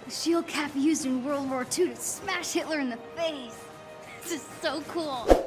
The shield Cap used in World War II to smash Hitler in the face. This is so cool.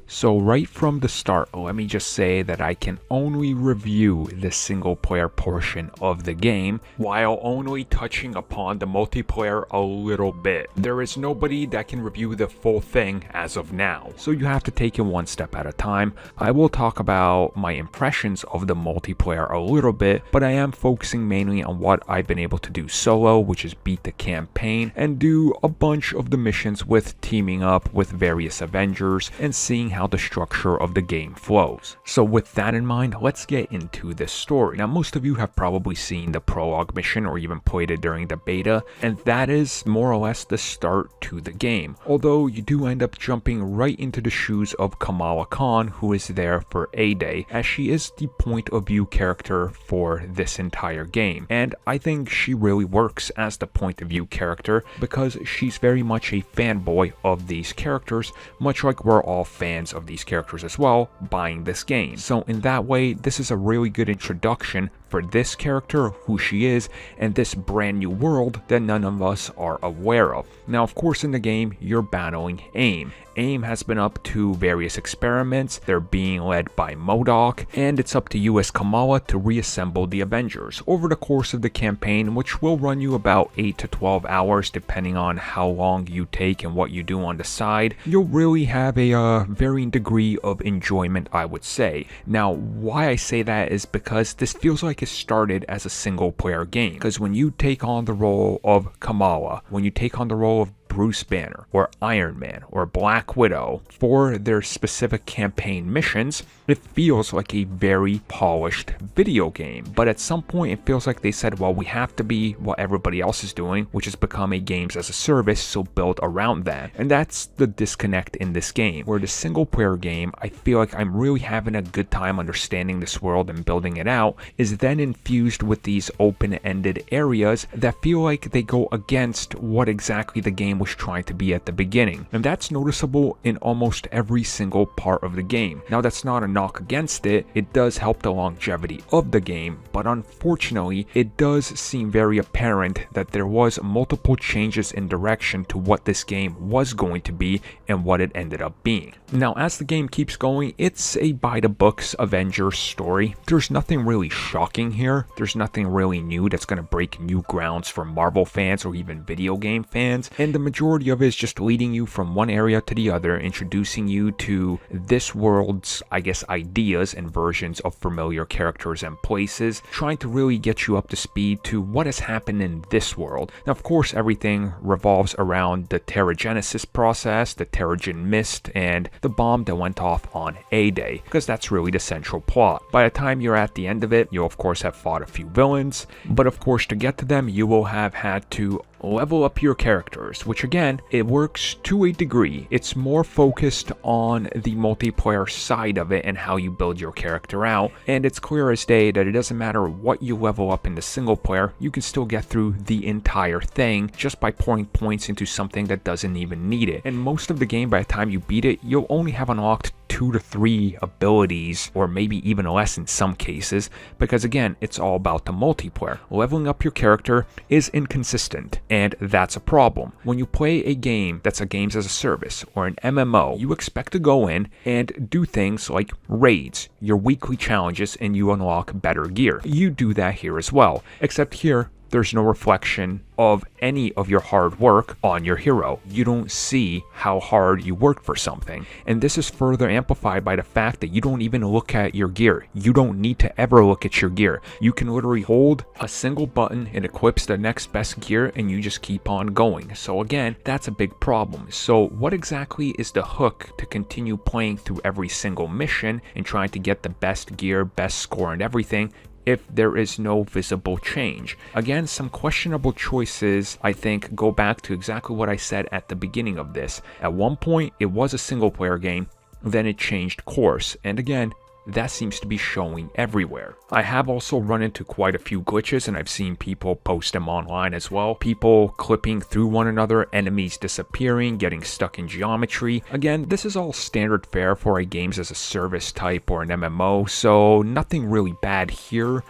So right from the start, let me just say that I can only review the single player portion of the game, while only touching upon the multiplayer a little bit. There is nobody that can review the full thing as of now, so you have to take it one step at a time. I will talk about my impressions of the multiplayer a little bit, but I am focusing mainly on what I've been able to do solo, which is beat the campaign and do a bunch of the missions with teaming up with various Avengers and seeing how the structure of the game flows. So with that in mind, let's get into this story. Now, most of you have probably seen the prologue mission or even played it during the beta, and that is more or less the start to the game. Although you do end up jumping right into the shoes of Kamala Khan, who is there for A-Day, as she is the point of view character for this entire game. And I think she really works as the point of view character because she's very much a fanboy of these characters, much like we're all fans of these characters as well buying this game. So in that way, this is a really good introduction for this character, who she is, and this brand new world that none of us are aware of. Now, of course, in the game, you're battling AIM. AIM has been up to various experiments. They're being led by MODOK, and it's up to you as Kamala to reassemble the Avengers. Over the course of the campaign, which will run you about 8 to 12 hours depending on how long you take and what you do on the side, you'll really have a varying degree of enjoyment, I would say. Now, why I say that is because this feels like it started as a single player game, because when you take on the role of Kamala, when you take on the role of Bruce Banner or Iron Man or Black Widow for their specific campaign missions, it feels like a very polished video game. But at some point it feels like they said, well, we have to be what everybody else is doing, which has become a games as a service, so build around that. And that's the disconnect in this game, where the single player game, I feel like I'm really having a good time understanding this world and building it out, is then infused with these open-ended areas that feel like they go against what exactly the game was trying to be at the beginning. And that's noticeable in almost every single part of the game. Now, that's not a knock against it. It does help the longevity of the game, but unfortunately, it does seem very apparent that there was multiple changes in direction to what this game was going to be and what it ended up being. Now, as the game keeps going, it's a by-the-books Avengers story. There's nothing really shocking here. There's nothing really new that's going to break new grounds for Marvel fans or even video game fans, and the majority of it is just leading you from one area to the other, introducing you to this world's, I guess, ideas and versions of familiar characters and places, trying to really get you up to speed to what has happened in this world. Now, of course, everything revolves around the Terrigenesis process, the Terrigen Mist, and the bomb that went off on A-Day, because that's really the central plot. By the time you're at the end of it, you'll of course have fought a few villains, but of course to get to them, you will have had to level up your characters, which again, it works to a degree. It's more focused on the multiplayer side of it and how you build your character out, and it's clear as day that it doesn't matter what you level up in the single player, you can still get through the entire thing just by pouring points into something that doesn't even need it. And most of the game, by the time you beat it, you'll only have unlocked 2 to 3 abilities, or maybe even less in some cases, because again, it's all about the multiplayer. Leveling up your character is inconsistent, and that's a problem. When you play a game that's a games as a service or an MMO, you expect to go in and do things like raids, your weekly challenges, and you unlock better gear. You do that here as well, except here, there's no reflection of any of your hard work on your hero. You don't see how hard you worked for something. And this is further amplified by the fact that you don't even look at your gear. You don't need to ever look at your gear. You can literally hold a single button, it equips the next best gear, and you just keep on going. So again, that's a big problem. So what exactly is the hook to continue playing through every single mission and trying to get the best gear, best score, and everything, if there is no visible change? Again, some questionable choices, I think, go back to exactly what I said at the beginning of this. At one point, it was a single player game, then it changed course, and again, that seems to be showing everywhere. I have also run into quite a few glitches, and I've seen people post them online as well. People clipping through one another, enemies disappearing, getting stuck in geometry. Again, this is all standard fare for a games as a service type or an MMO, so nothing really bad here.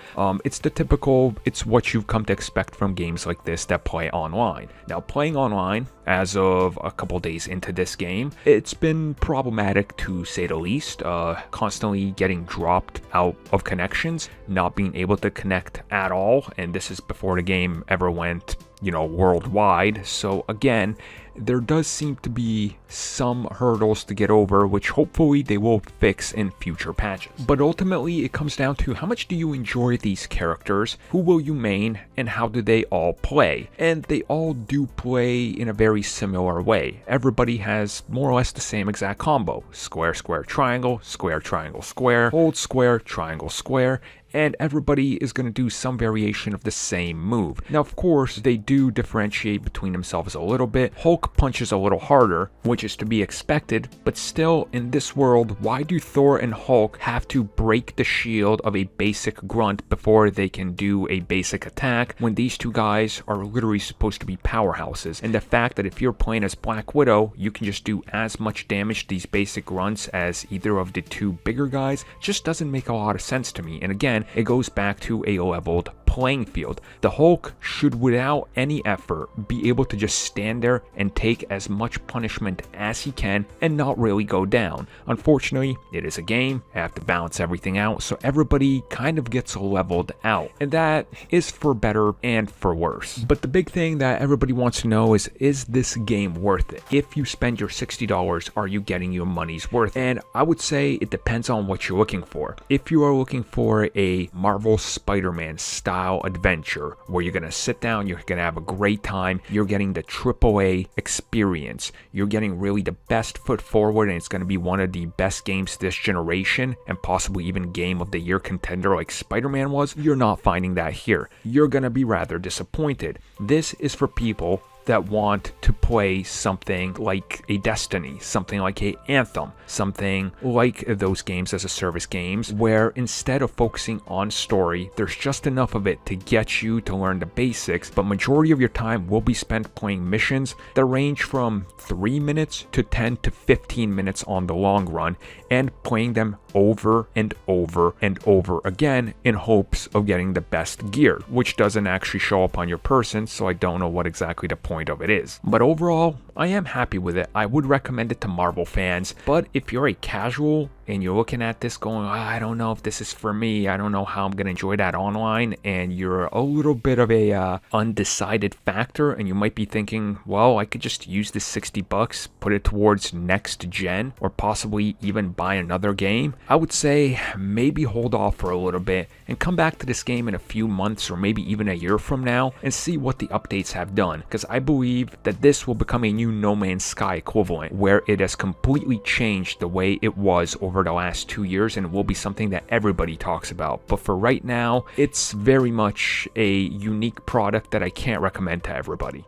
It's what you've come to expect from games like this that play online. Now, playing online, as of a couple days into this game, it's been problematic to say the least. Constantly getting dropped out of connections, not being able to connect at all, and this is before the game ever went, worldwide. So again, there does seem to be some hurdles to get over, which hopefully they will fix in future patches. But ultimately, it comes down to how much do you enjoy these characters, who will you main, and how do they all play? And they all do play in a very similar way. Everybody has more or less the same exact combo: square, square, triangle, square, triangle, square, hold square, triangle, square, and everybody is going to do some variation of the same move. Now, of course, they do differentiate between themselves a little bit. Hulk punches a little harder, which is to be expected, but still, in this world, why do Thor and Hulk have to break the shield of a basic grunt before they can do a basic attack, when these two guys are literally supposed to be powerhouses? And the fact that if you're playing as Black Widow, you can just do as much damage to these basic grunts as either of the two bigger guys just doesn't make a lot of sense to me. And again, it goes back to a leveled playing field. The Hulk should, without any effort, be able to just stand there and take as much punishment as he can and not really go down. Unfortunately, it is a game. I have to balance everything out, so everybody kind of gets leveled out. And that is for better and for worse. But the big thing that everybody wants to know is this game worth it? If you spend your $60, are you getting your money's worth? And I would say it depends on what you're looking for. If you are looking for a Marvel Spider-Man style adventure where you're going to sit down, you're going to have a great time, you're getting the AAA experience, you're getting really the best foot forward, and it's going to be one of the best games this generation and possibly even Game of the Year contender like Spider-Man was, you're not finding that here. You're going to be rather disappointed. This is for people that want to play something like a Destiny, something like a Anthem, something like those games as a service games, where instead of focusing on story, there's just enough of it to get you to learn the basics, but majority of your time will be spent playing missions that range from 3 minutes to 10 to 15 minutes on the long run, and playing them over and over and over again in hopes of getting the best gear, which doesn't actually show up on your person, so I don't know what exactly the point of it is. But overall, I am happy with it. I would recommend it to Marvel fans, but if you're a casual and you're looking at this going, I don't know if this is for me, I don't know how I'm going to enjoy that online, and you're a little bit of a undecided factor, and you might be thinking, well, I could just use this $60, put it towards next gen, or possibly even buy another game, I would say maybe hold off for a little bit and come back to this game in a few months or maybe even a year from now and see what the updates have done, because I believe that this will become a new No Man's Sky equivalent, where it has completely changed the way it was over the last 2 years, and it will be something that everybody talks about. But for right now, it's very much a unique product that I can't recommend to everybody.